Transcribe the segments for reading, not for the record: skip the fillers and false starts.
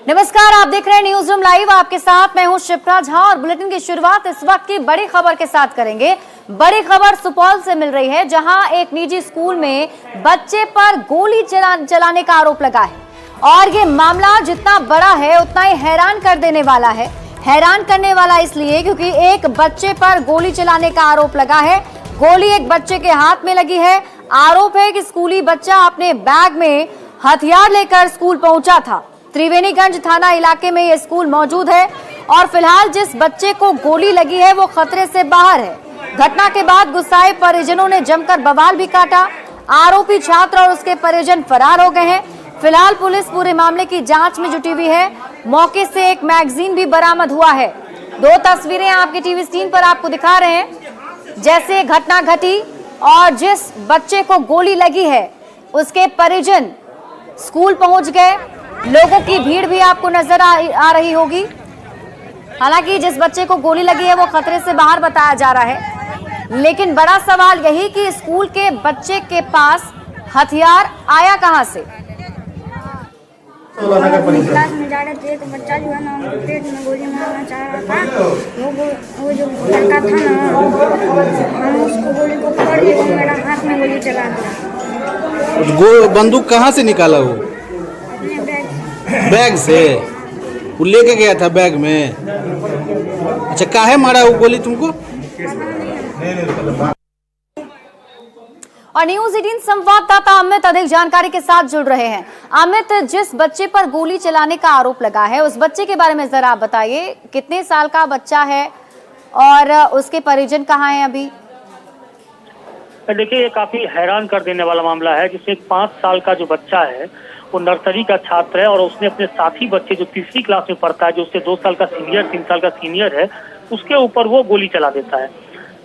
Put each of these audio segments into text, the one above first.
नमस्कार, आप देख रहे हैं न्यूज रूम लाइव। आपके साथ मैं हूं शिप्रा झा और बुलेटिन की शुरुआत इस वक्त की बड़ी खबर के साथ करेंगे। बड़ी खबर सुपौल से मिल रही है, जहां एक निजी स्कूल में बच्चे पर गोली चलाने का आरोप लगा है और ये मामला जितना बड़ा है उतना ही हैरान कर देने वाला है। हैरान करने वाला इसलिए क्योंकि एक बच्चे पर गोली चलाने का आरोप लगा है। गोली एक बच्चे के हाथ में लगी है। आरोप है कि स्कूली बच्चा अपने बैग में हथियार लेकर स्कूल पहुंचा था। त्रिवेणीगंज थाना इलाके में यह स्कूल मौजूद है और फिलहाल जिस बच्चे को गोली लगी है वो खतरे से बाहर है। घटना के बाद गुस्साए परिजनों ने जमकर बवाल भी काटा। आरोपी छात्र और उसके परिजन फरार हो गए हैं। फिलहाल पुलिस पूरे मामले की जांच में जुटी हुई है। मौके से एक मैगजीन भी बरामद हुआ है। दो तस्वीरें आपके टीवी स्क्रीन पर आपको दिखा रहे हैं। जैसे घटना घटी और जिस बच्चे को गोली लगी है उसके परिजन स्कूल पहुंच गए। लोगों की भीड़ भी आपको नजर आ रही होगी। हालांकि जिस बच्चे को गोली लगी है वो खतरे से बाहर बताया जा रहा है, लेकिन बड़ा सवाल यही कि स्कूल के बच्चे के पास हथियार आया कहां से। क्लास में जा रहे थे तो बच्चा जो है ना उनको पेट में गोली मारना चाह रहा था। वो जो लड़का था ना, हम उसको गोली को पकड़ के मेरा हाथ में गोली चला दिया। बंदूक कहाँ से निकाला वो? बैग से वो लेके गया था बैग में। अच्छा, काहे मारा वो गोली तुमको? और न्यूज 18 संवाददाता अमित अधिक जानकारी के साथ जुड़ रहे हैं। अमित, जिस बच्चे पर गोली चलाने का आरोप लगा है उस बच्चे के बारे में जरा आप बताइए। कितने साल का बच्चा है और उसके परिजन कहाँ हैं अभी? देखिए, ये काफी हैरान कर देने वाला मामला है, जिसमें 5 साल का जो बच्चा है वो नर्सरी का छात्र है और उसने अपने साथी बच्चे जो तीसरी क्लास में पढ़ता है, जो उससे 2 साल का सीनियर 3 साल का सीनियर है, उसके ऊपर वो गोली चला देता है।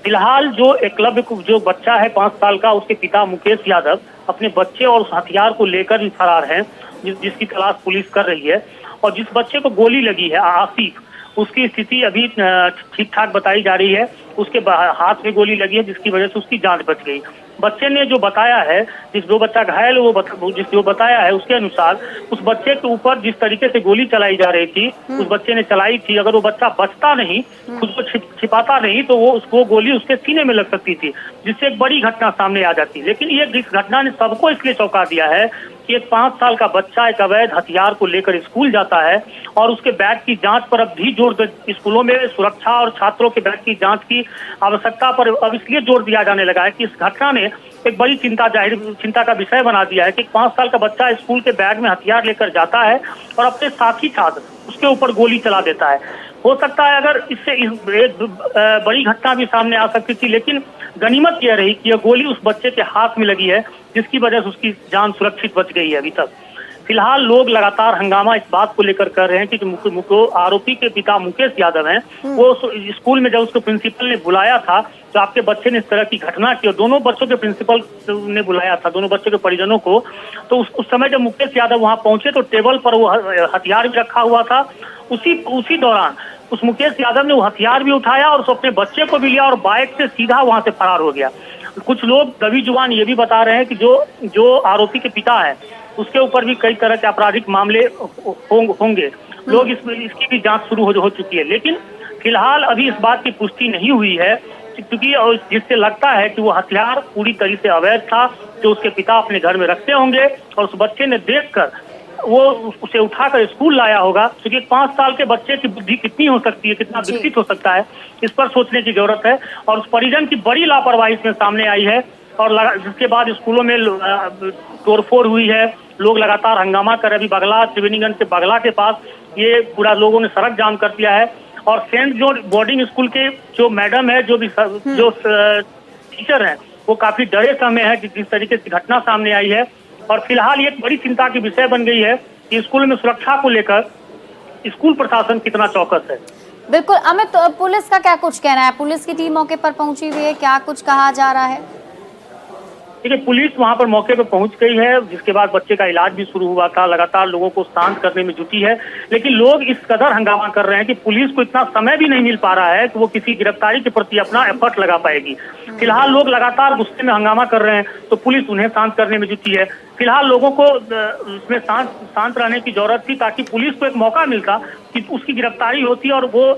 फिलहाल जो एकलव्य जो बच्चा है 5 साल का, उसके पिता मुकेश यादव अपने बच्चे और उस हथियार को लेकर भी फरार हैं, जिसकी तलाश पुलिस कर रही है। और जिस बच्चे को गोली लगी है आसिफ, उसकी स्थिति अभी ठीक ठाक बताई जा रही है। उसके हाथ में गोली लगी है जिसकी वजह से उसकी जान बच गई। बच्चे ने जो बताया है, जो बच्चा घायल जो बताया है, उसके अनुसार उस बच्चे के ऊपर जिस तरीके से गोली चलाई जा रही थी उस बच्चे ने चलाई थी। अगर वो बच्चा बचता नहीं, खुद को छिपाता नहीं, तो वो उसको गोली उसके सीने में लग सकती थी, जिससे एक बड़ी घटना सामने आ जाती। लेकिन ये घटना ने सबको इसलिए चौंका दिया है कि एक 5 साल का बच्चा एक अवैध हथियार को लेकर स्कूल जाता है और उसके बैग की जांच पर अब भी जोर स्कूलों में सुरक्षा और छात्रों के बैग की जांच की आवश्यकता पर अब इसलिए जोर दिया जाने लगा है कि इस घटना ने एक बड़ी चिंता का विषय बना दिया है कि 5 साल का बच्चा स्कूल के बैग में हथियार लेकर जाता है और अपने साथी छात्र उसके ऊपर गोली चला देता है। हो सकता है अगर इससे एक बड़ी घटना भी सामने आ सकती थी, लेकिन गनीमत यह रही कि यह गोली उस बच्चे के हाथ में लगी है, जिसकी वजह से उसकी जान सुरक्षित बच गई है। अभी तक फिलहाल लोग लगातार हंगामा इस बात को लेकर कर रहे हैं कि जो आरोपी के पिता मुकेश यादव हैं, वो स्कूल में जब उसको प्रिंसिपल ने बुलाया था तो आपके बच्चे ने इस तरह की घटना की और दोनों बच्चों के प्रिंसिपल ने बुलाया था, दोनों बच्चों के परिजनों को। तो उस समय जब मुकेश यादव वहां पहुंचे तो टेबल पर वो हथियार भी रखा हुआ था। उसी दौरान उस मुकेश यादव ने वो हथियार भी उठाया और उसने अपने बच्चे को भी लिया और बाइक से सीधा वहां से फरार हो गया। कुछ लोग दबी जुबान ये भी बता रहे हैं कि जो आरोपी के पिता है उसके ऊपर भी कई तरह के आपराधिक मामले होंगे। लोग इसकी भी जांच शुरू हो चुकी है, लेकिन फिलहाल अभी इस बात की पुष्टि नहीं हुई है, क्योंकि जिससे लगता है कि वो हथियार पूरी तरह से अवैध था, जो उसके पिता अपने घर में रखते होंगे और उस बच्चे ने देखकर वो उसे उठाकर स्कूल लाया होगा। क्योंकि 5 साल के बच्चे की बुद्धि कितनी हो सकती है, कितना विकसित हो सकता है, इस पर सोचने की जरूरत है। और उस परिजन की बड़ी लापरवाही इसमें सामने आई है और जिसके बाद स्कूलों में तोड़फोड़ हुई है। लोग लगातार हंगामा कर रहे। अभी त्रिवेणीगंज के बगला के पास ये पूरा लोगों ने सड़क जाम कर दिया है और सेंट जो बोर्डिंग स्कूल के जो मैडम है, जो टीचर हैं, वो काफी डरे समय है जिस तरीके से घटना सामने आई है। और फिलहाल ये एक बड़ी चिंता की विषय बन गई है कि स्कूल में सुरक्षा को लेकर स्कूल प्रशासन कितना चौकस है। बिल्कुल अमित, पुलिस का क्या कुछ कहना है? पुलिस की टीम मौके पर पहुंची हुई है, क्या कुछ कहा जा रहा है? देखिए, पुलिस वहां पर मौके पर पहुंच गई है, जिसके बाद बच्चे का इलाज भी शुरू हुआ था। लगातार लोगों को शांत करने में जुटी है, लेकिन लोग इस कदर हंगामा कर रहे हैं कि पुलिस को इतना समय भी नहीं मिल पा रहा है कि वो किसी गिरफ्तारी के प्रति अपना एफर्ट लगा पाएगी। फिलहाल लोग लगातार गुस्से में हंगामा कर रहे हैं, तो पुलिस उन्हें शांत करने में जुटी है। फिलहाल लोगों को उसमें शांत रहने की जरूरत थी, ताकि पुलिस को एक मौका मिलता कि उसकी गिरफ्तारी होती और वो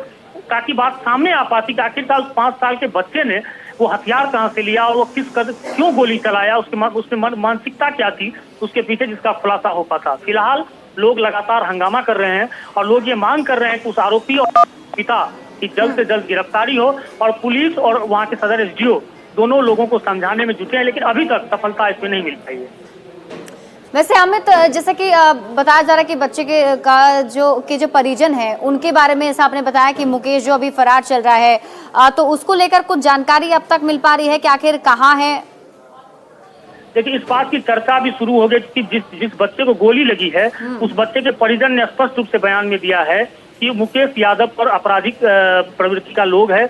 ताकि बात सामने आ पाती कि आखिरकार उस 5 साल के बच्चे ने वो हथियार कहां से लिया और वो क्यों गोली चलाया, उसमें मानसिकता क्या थी उसके पीछे, जिसका खुलासा हो पाता। फिलहाल लोग लगातार हंगामा कर रहे हैं और लोग ये मांग कर रहे हैं कि उस आरोपी और पिता की जल्द से जल्द गिरफ्तारी हो, और पुलिस और वहां के सदर SDO दोनों लोगों को समझाने में जुटे हैं, लेकिन अभी तक सफलता इसमें नहीं मिल पाई है। वैसे अमित, जैसे कि बताया जा रहा है कि बच्चे के जो परिजन हैं उनके बारे में ऐसा आपने बताया कि मुकेश जो अभी फरार चल रहा है, तो उसको लेकर कुछ जानकारी अब तक मिल पा रही है कि आखिर कहाँ है? देखिए, इस बात की चर्चा भी शुरू हो गई कि जिस बच्चे को गोली लगी है उस बच्चे के परिजन ने स्पष्ट रूप से बयान में दिया है कि मुकेश यादव पर आपराधिक प्रवृत्ति का लोग है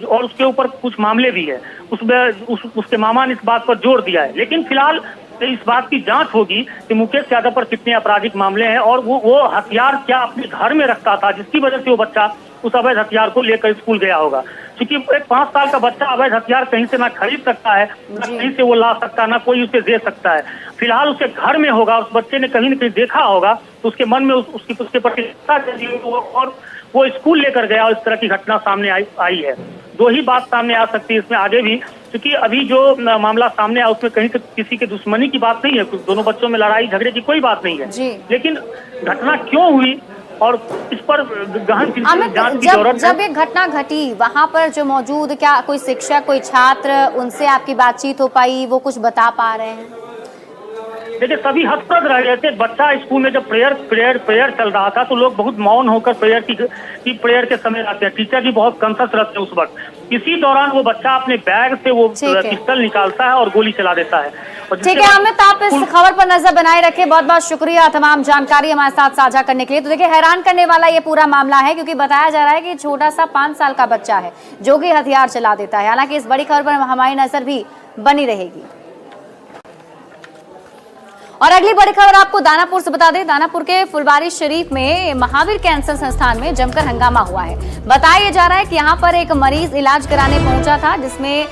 और उसके ऊपर कुछ मामले भी है। उसके मामा ने इस बात पर जोर दिया है, लेकिन फिलहाल इस बात की जांच होगी कि मुकेश यादव पर कितने आपराधिक मामले हैं और वो हथियार क्या अपने घर में रखता था, जिसकी वजह से वो बच्चा उस अवैध हथियार को लेकर स्कूल गया होगा। क्योंकि एक 5 साल का बच्चा अवैध हथियार कहीं से ना खरीद सकता है, ना कहीं से वो ला सकता है, ना कोई उसे दे सकता है। फिलहाल उसके घर में होगा, उस बच्चे ने कहीं न कहीं देखा होगा, तो उसके मन में उसके प्रति और वो स्कूल लेकर गया और इस तरह की घटना सामने आई है। 2 ही बात सामने आ सकती है इसमें आगे भी, क्योंकि अभी जो मामला सामने आया उसमें कहीं से किसी के दुश्मनी की बात नहीं है, दोनों बच्चों में लड़ाई झगड़े की कोई बात नहीं है, लेकिन घटना क्यों हुई और इस पर गहन जांच की जरूरत है। जब ये घटना घटी, वहां पर जो मौजूद क्या कोई शिक्षक, कोई छात्र, उनसे आपकी बातचीत हो पाई, वो कुछ बता पा रहे हैं? देखिए, सभी हतप्रभ रह गए थे। बच्चा स्कूल में जब प्रेयर चल रहा था तो लोग बहुत मौन होकर प्रेयर के समय रहते हैं। टीचर भी बहुत कॉन्शियस रहते हैं उस वक्त। इसी दौरान वो बच्चा अपने बैग से वो पिस्टल निकालता है और गोली चला देता है। ठीक है अमित, आप इस खबर पर नजर बनाए रखें। बहुत बहुत शुक्रिया तमाम जानकारी हमारे साथ साझा करने के लिए। तो देखिए, हैरान करने वाला ये पूरा मामला है, क्योंकि बताया जा रहा है कि छोटा सा 5 साल का बच्चा है जो कि हथियार चला देता है। हालांकि इस बड़ी खबर पर हमारी नजर भी बनी रहेगी। और अगली बड़ी खबर आपको दानापुर से बता दें। दानापुर के फुलवारी शरीफ में महावीर कैंसर संस्थान में जमकर हंगामा हुआ है। बताया जा रहा है कि यहां पर एक मरीज इलाज कराने पहुंचा था, जिसमें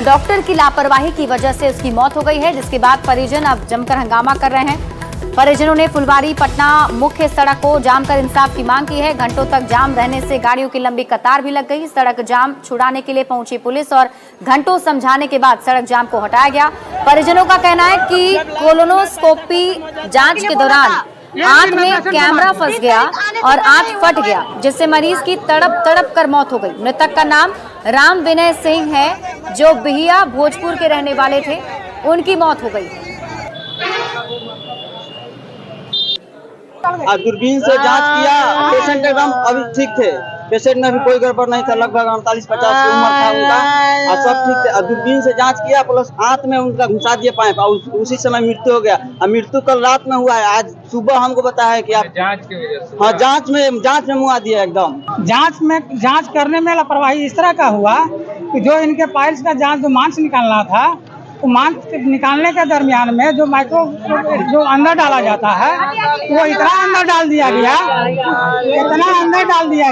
डॉक्टर की लापरवाही की वजह से उसकी मौत हो गई है, जिसके बाद परिजन अब जमकर हंगामा कर रहे हैं। परिजनों ने फुलवारी पटना मुख्य सड़क को जाम कर इंसाफ की मांग की है। घंटों तक जाम रहने से गाड़ियों की लंबी कतार भी लग गई। सड़क जाम छुड़ाने के लिए पहुंची पुलिस और घंटों समझाने के बाद सड़क जाम को हटाया गया। परिजनों का कहना है कि कोलोनोस्कोपी जांच के दौरान आंख में कैमरा फंस गया और आंख फट गया, जिससे मरीज की तड़प कर मौत हो गई। मृतक का नाम राम विनय सिंह है, जो बिहिया भोजपुर के रहने वाले थे। उनकी मौत हो गई। दूरबीन से जांच किया, पेशेंट एकदम अभी ठीक थे। पेशेंट में भी कोई गड़बड़ नहीं था, लगभग 48-50 की उम्र था उनका और सब ठीक थे। दूरबीन से जांच किया, प्लस हाथ में उनका घुसा दिए पाइप और उसी समय मृत्यु हो गया। मृत्यु कल रात में हुआ है। आज सुबह हमको बताया है कि आप जांच की वजह से, हाँ, जांच में मुआ दिया एकदम। जांच करने में लापरवाही इस तरह का हुआ कि जो इनके पाइल्स का जांच, जो मांस निकालना था, तो मांस निकालने के दरमियान में जो जो अंदर डाला जाता है, वो इतना अंदर डाल दिया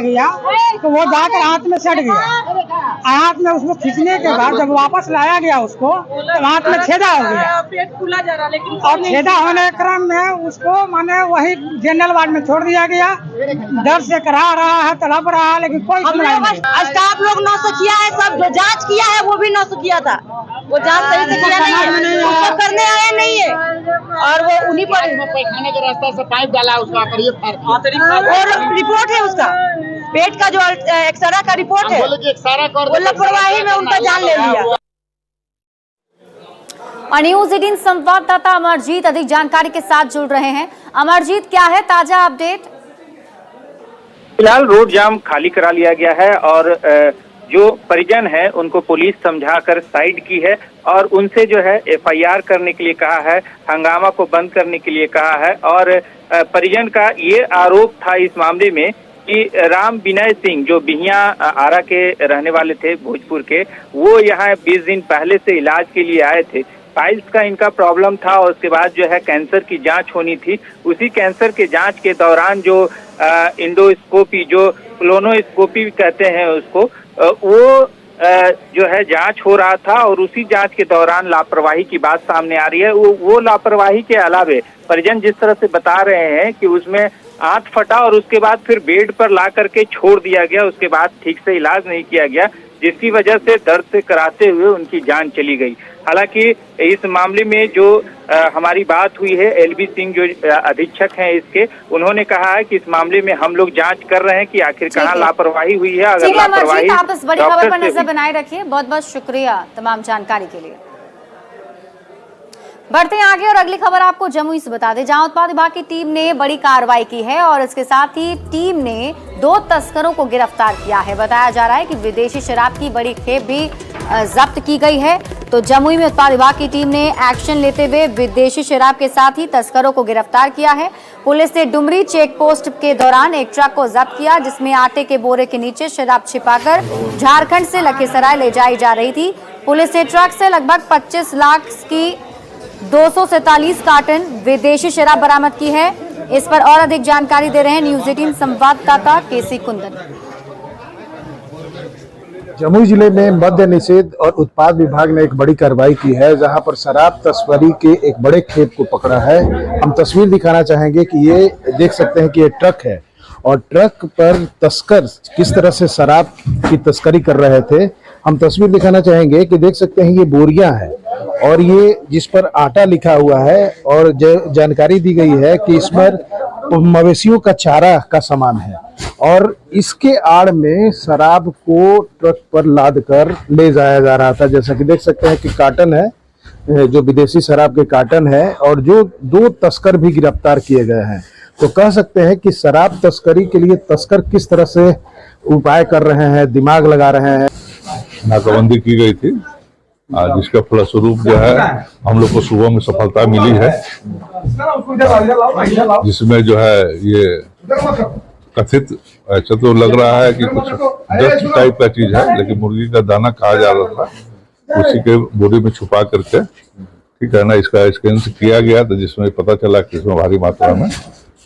गया तो वो जाकर हाथ में सट गया। हाथ में उसको खींचने के बाद जब वापस लाया गया उसको, तो हाथ में छेदा हो गया। पेट फूला जा रहा, लेकिन और छेदा होने के क्रम में उसको माने वही जनरल वार्ड में छोड़ दिया गया। दर्द से करा रहा है, तड़प रहा है, लेकिन कोई सुनवाई नहीं। स्टाफ लोग 900 किया है, सब जो जांच किया है वो भी 900 किया था। वो जांच सही से किया नहीं है, उसको करने आया नहीं है और वो उन्हीं पर पैखाने के रास्ते से पाइप डाला उसका और रिपोर्ट है उसका, पेट का जो एक्सरा का रिपोर्ट है, वो लापरवाही में उनका जान ले लिया। और न्यूज 18 संवाददाता अमरजीत अधिक जानकारी के साथ जुड़ रहे हैं। अमरजीत, क्या है ताजा अपडेट? फिलहाल रोड जाम खाली करा लिया गया है और जो परिजन है उनको पुलिस समझाकर साइड की है और उनसे जो है FIR करने के लिए कहा है, हंगामा को बंद करने के लिए कहा है। और परिजन का ये आरोप था इस मामले में कि राम विनय सिंह, जो बिहिया आरा के रहने वाले थे भोजपुर के, वो यहाँ 20 दिन पहले से इलाज के लिए आए थे, पाइल्स का इनका प्रॉब्लम था और उसके बाद जो है कैंसर की जांच होनी थी। उसी कैंसर के जांच के दौरान जो इंडोस्कोपी, जो कोलोनोस्कोपी कहते हैं उसको, वो जो है जांच हो रहा था और उसी जांच के दौरान लापरवाही की बात सामने आ रही है। वो लापरवाही के अलावे परिजन जिस तरह से बता रहे हैं कि उसमें आंत फटा और उसके बाद फिर बेड पर ला करके छोड़ दिया गया, उसके बाद ठीक से इलाज नहीं किया गया, जिसकी वजह से दर्द से कराते हुए उनकी जान चली गई। हालांकि इस मामले में जो हमारी बात हुई है, एलबी सिंह जो अधीक्षक हैं इसके, उन्होंने कहा है कि इस मामले में हम लोग जांच कर रहे हैं कि आखिर कहाँ लापरवाही हुई है। अगर लापरवाही, आप इस बड़ी खबर पर नजर बनाए रखिए। बहुत बहुत शुक्रिया तमाम जानकारी के लिए। बढ़ते हैं आगे और अगली खबर आपको जमुई से बता दें, जहां उत्पाद विभाग की टीम ने बड़ी कार्रवाई की है और इसके साथ ही टीम ने 2 तस्करों को गिरफ्तार किया है। बताया जा रहा है कि विदेशी शराब की बड़ी खेप भी जब्त की गई है। तो जमुई में उत्पाद विभाग की टीम ने एक्शन लेते हुए विदेशी शराब के साथ ही तस्करों को गिरफ्तार किया है। पुलिस ने डुमरी चेक पोस्ट के दौरान एक ट्रक को जब्त किया, जिसमें आटे के बोरे के नीचे शराब छिपाकर झारखंड से लखीसराय ले जाई जा रही थी। पुलिस ने ट्रक से लगभग 25 लाख की 247 कार्टन विदेशी शराब बरामद की है। इस पर और अधिक जानकारी दे रहे हैं न्यूज 18 संवाददाता केसी कुंदन। जमुई जिले में मद्य निषेध और उत्पाद विभाग ने एक बड़ी कार्रवाई की है, जहां पर शराब तस्करी के एक बड़े खेप को पकड़ा है। हम तस्वीर दिखाना चाहेंगे कि ये देख सकते हैं कि ये ट्रक है और ट्रक पर तस्कर किस तरह से शराब की तस्करी कर रहे थे। हम तस्वीर दिखाना चाहेंगे कि देख सकते हैं ये बोरियां हैं और ये जिस पर आटा लिखा हुआ है और जानकारी दी गई है कि इस पर मवेशियों का चारा का सामान है और इसके आड़ में शराब को ट्रक पर लाद कर ले जाया जा रहा था। जैसा कि देख सकते हैं कि कार्टन है, जो विदेशी शराब के कार्टन है और जो 2 तस्कर भी गिरफ्तार किए गए हैं। तो कह सकते हैं कि शराब तस्करी के लिए तस्कर किस तरह से उपाय कर रहे हैं, दिमाग लगा रहे हैं। नाकाबंदी की गई थी, जिसका फलस्वरूप जो है हम लोग को सुबह में सफलता मिली है, जिसमें जो है ये कथित, ऐसा तो लग रहा है कि कुछ डस्ट टाइप का चीज है, लेकिन मुर्गी का दाना कहा जा रहा था, उसी के बोरी में छुपा करके, ठीक है ना, इसका स्कैन किया गया तो जिसमें पता चला कि इसमें भारी मात्रा में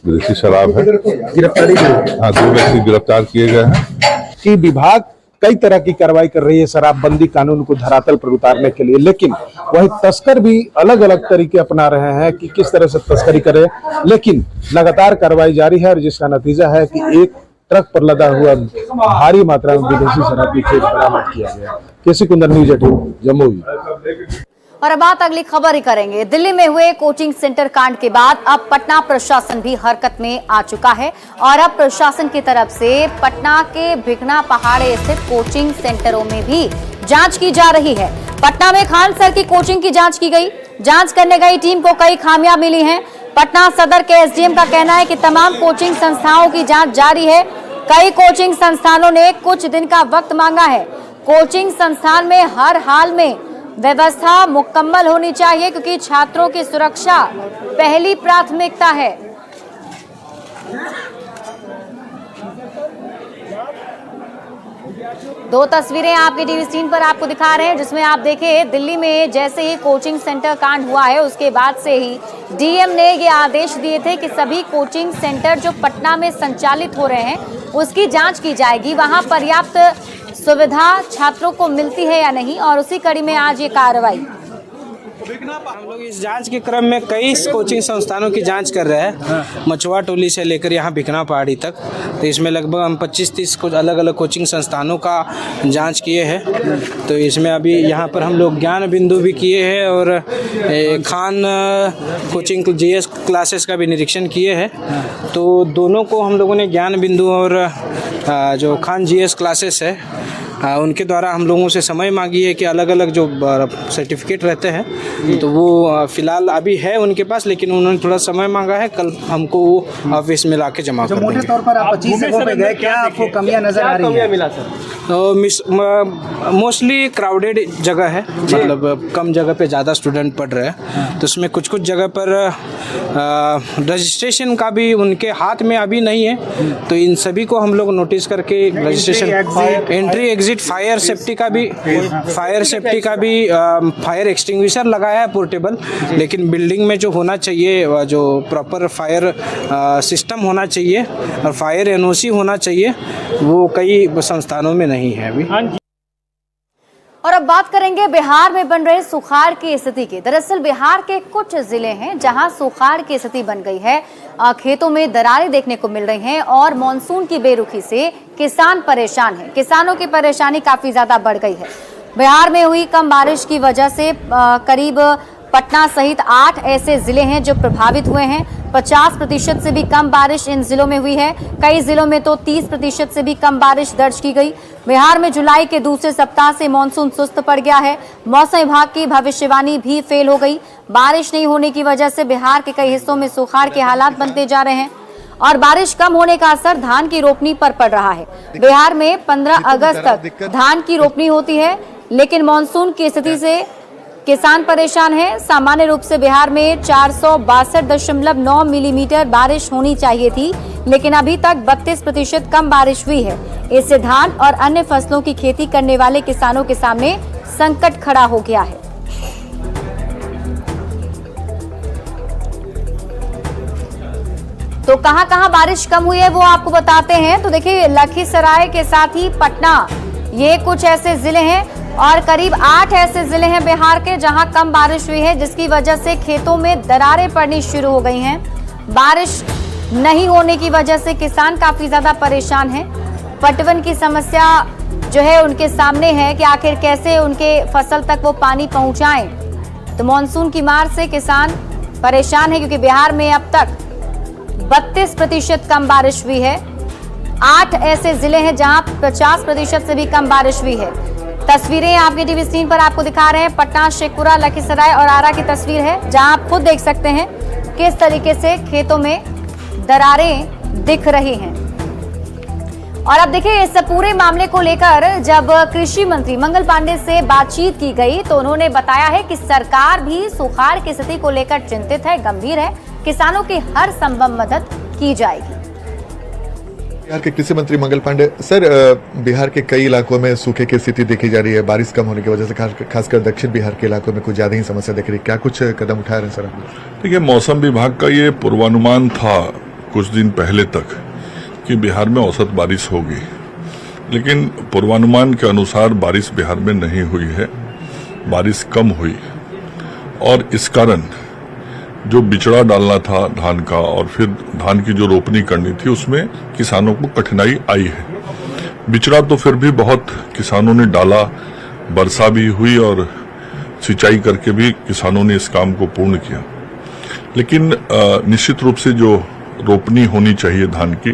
विदेशी शराब है। गिरफ्तारी, हाँ, 2 व्यक्ति गिरफ्तार किए गए हैं। कि विभाग कई तरह की कार्रवाई कर रही है शराबबंदी कानून को धरातल पर उतारने के लिए, लेकिन वही तस्कर भी अलग अलग तरीके अपना रहे हैं कि किस तरह से तस्करी करें। लेकिन लगातार कार्रवाई जारी है और जिसका नतीजा है कि एक ट्रक पर लदा हुआ भारी मात्रा में विदेशी शराब की खेप बरामद किया गया। केसी कुंदन, न्यूज 18 जमुई। और अब बात अगली खबर ही करेंगे। दिल्ली में हुए कोचिंग सेंटर कांड के बाद अब पटना प्रशासन भी हरकत में आ चुका है और अब प्रशासन की तरफ से पटना के भिकना पहाड़े स्थित कोचिंग सेंटरों में भी जांच की जा रही है। पटना में खान सर की कोचिंग की जांच की गई। जांच करने गई टीम को कई खामियां मिली हैं। पटना सदर के एसडीएम का कहना है कि तमाम कोचिंग संस्थाओं की जांच जारी है। कई कोचिंग संस्थानों ने कुछ दिन का वक्त मांगा है। कोचिंग संस्थान में हर हाल में व्यवस्था मुकम्मल होनी चाहिए, क्योंकि छात्रों की सुरक्षा पहली प्राथमिकता है। दो तस्वीरें आपके टीवी स्क्रीन पर आपको दिखा रहे हैं, जिसमें आप देखें दिल्ली में जैसे ही कोचिंग सेंटर कांड हुआ है उसके बाद से ही डीएम ने ये आदेश दिए थे कि सभी कोचिंग सेंटर जो पटना में संचालित हो रहे हैं उसकी जांच की जाएगी, वहां पर्याप्त सुविधा छात्रों को मिलती है या नहीं, और उसी कड़ी में आज ये कार्रवाई। हम लोग इस जांच के क्रम में कई कोचिंग संस्थानों की जांच कर रहे हैं, मचुआ टोली से लेकर यहाँ भिकना पहाड़ी तक। तो इसमें लगभग हम 25-30 कुछ अलग अलग कोचिंग संस्थानों का जांच किए हैं। तो इसमें अभी यहाँ पर हम लोग ज्ञान बिंदु भी किए हैं और खान कोचिंग जीएस क्लासेस का भी निरीक्षण किए हैं। तो दोनों को हम लोगों ने ज्ञान बिंदु और जो खान जीएस क्लासेस है उनके द्वारा हम लोगों से समय मांगी है कि अलग अलग जो सर्टिफिकेट रहते हैं तो वो फिलहाल अभी है उनके पास, लेकिन उन्होंने थोड़ा समय मांगा है, कल हमको वो ऑफिस में लाके जमा कर देंगे। मोटे तौर पर आप 25 जगहों पे गए, क्या आपको कमियां नजर आ रही है? मिला सर? तो मोस्टली क्राउडेड जगह है, मतलब कम जगह पे ज़्यादा स्टूडेंट पढ़ रहे हैं। तो उसमें कुछ कुछ जगह पर रजिस्ट्रेशन का भी उनके हाथ में अभी नहीं है। तो इन सभी को हम लोग नोटिस करके registration, entry exit with fire safety का भी फायर एक्सटिंग्विशर लगाया है पोर्टेबल, लेकिन बिल्डिंग में जो होना चाहिए, जो प्रॉपर फायर सिस्टम होना चाहिए और फायर एनओसी होना चाहिए, वो कई संस्थानों में नहीं है अभी। और अब बात करेंगे बिहार में बन रहे सुखाड़ की स्थिति की। दरअसल बिहार के कुछ जिले हैं जहां सुखाड़ की स्थिति बन गई है, खेतों में दरारें देखने को मिल रही हैं और मानसून की बेरुखी से किसान परेशान हैं। किसानों की परेशानी काफी ज्यादा बढ़ गई है। बिहार में हुई कम बारिश की वजह से करीब पटना सहित 8 ऐसे जिले हैं जो प्रभावित हुए हैं। 50% से भी कम बारिश इन जिलों में हुई है। कई जिलों में तो 30% से भी कम बारिश दर्ज की गई। बिहार में जुलाई के दूसरे सप्ताह से मानसून सुस्त पड़ गया है। मौसम विभाग की भविष्यवाणी भी फेल हो गई। बारिश नहीं होने की वजह से बिहार के कई हिस्सों में सुखाड़ के हालात बनते जा रहे हैं और बारिश कम होने का असर धान की रोपनी पर पड़ रहा है। बिहार में 15 अगस्त तक धान की रोपनी होती है, लेकिन मानसून की स्थिति से किसान परेशान है। सामान्य रूप से बिहार में 462.9 मिलीमीटर बारिश होनी चाहिए थी, लेकिन अभी तक 32% कम बारिश हुई है। इससे धान और अन्य फसलों की खेती करने वाले किसानों के सामने संकट खड़ा हो गया है। तो कहां-कहां बारिश कम हुई है वो आपको बताते हैं। तो देखिए, लखीसराय के साथ ही पटना, ये कुछ ऐसे जिले हैं और करीब 8 ऐसे जिले हैं बिहार के जहां कम बारिश हुई है, जिसकी वजह से खेतों में दरारें पड़नी शुरू हो गई हैं। बारिश नहीं होने की वजह से किसान काफी ज्यादा परेशान हैं। पटवन की समस्या जो है उनके सामने है कि आखिर कैसे उनके फसल तक वो पानी पहुंचाएं। तो मानसून की मार से किसान परेशान है, क्योंकि बिहार में अब तक 32% कम बारिश हुई है। 8 ऐसे जिले हैं जहां 50% से भी कम बारिश हुई है। तस्वीरें आपके टीवी स्क्रीन पर आपको दिखा रहे हैं। पटना, शेखपुरा, लखीसराय और आरा की तस्वीर है, जहां आप खुद देख सकते हैं किस तरीके से खेतों में दरारें दिख रही हैं। और अब देखिए, इस पूरे मामले को लेकर जब कृषि मंत्री मंगल पांडे से बातचीत की गई तो उन्होंने बताया है कि सरकार भी सुखाड़ की स्थिति को लेकर चिंतित है, गंभीर है। किसानों की हर संभव मदद की जाएगी। बिहार के कृषि मंत्री मंगल पांडे सर, बिहार के कई इलाकों में सूखे की स्थिति देखी जा रही है। बारिश कम होने की वजह से खासकर दक्षिण बिहार के इलाकों में कुछ ज्यादा ही समस्या दिख रही है। क्या कुछ कदम उठा रहे हैं सर? देखिए, मौसम विभाग का ये पूर्वानुमान था कुछ दिन पहले तक कि बिहार में औसत बारिश होगी, लेकिन पूर्वानुमान के अनुसार बारिश बिहार में नहीं हुई है। बारिश कम हुई और इस कारण जो बिचड़ा डालना था धान का और फिर धान की जो रोपनी करनी थी, उसमें किसानों को कठिनाई आई है। बिचड़ा तो फिर भी बहुत किसानों ने डाला, वर्षा भी हुई और सिंचाई करके भी किसानों ने इस काम को पूर्ण किया। लेकिन निश्चित रूप से जो रोपनी होनी चाहिए धान की,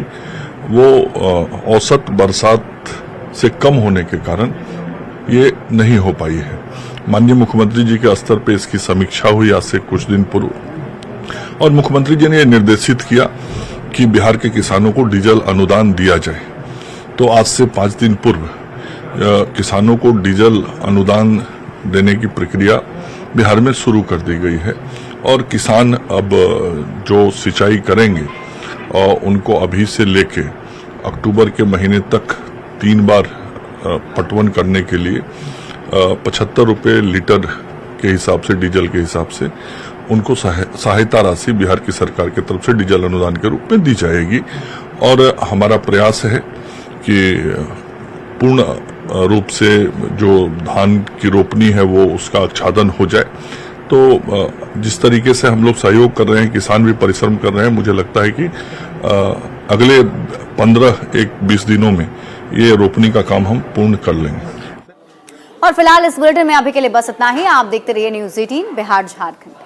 वो औसत बरसात से कम होने के कारण ये नहीं हो पाई है। माननीय मुख्यमंत्री जी के स्तर पे इसकी समीक्षा हुई आज से कुछ दिन पूर्व, और मुख्यमंत्री जी ने यह निर्देशित किया कि बिहार के किसानों को डीजल अनुदान दिया जाए। तो आज से 5 दिन पूर्व किसानों को डीजल अनुदान देने की प्रक्रिया बिहार में शुरू कर दी गई है और किसान अब जो सिंचाई करेंगे और उनको अभी से लेके अक्टूबर के महीने तक 3 बार पटवन करने के लिए 75 रुपये लीटर के हिसाब से, डीजल के हिसाब से उनको सहायता राशि बिहार की सरकार की तरफ से डीजल अनुदान के रूप में दी जाएगी। और हमारा प्रयास है कि पूर्ण रूप से जो धान की रोपनी है वो उसका आच्छादन हो जाए। तो जिस तरीके से हम लोग सहयोग कर रहे हैं, किसान भी परिश्रम कर रहे हैं, मुझे लगता है कि अगले 15-20 दिनों में ये रोपनी का काम हम पूर्ण कर लेंगे। और फिलहाल इस बुलेटिन में अभी के लिए बस इतना ही। आप देखते रहिए न्यूज़ 18 बिहार झारखंड।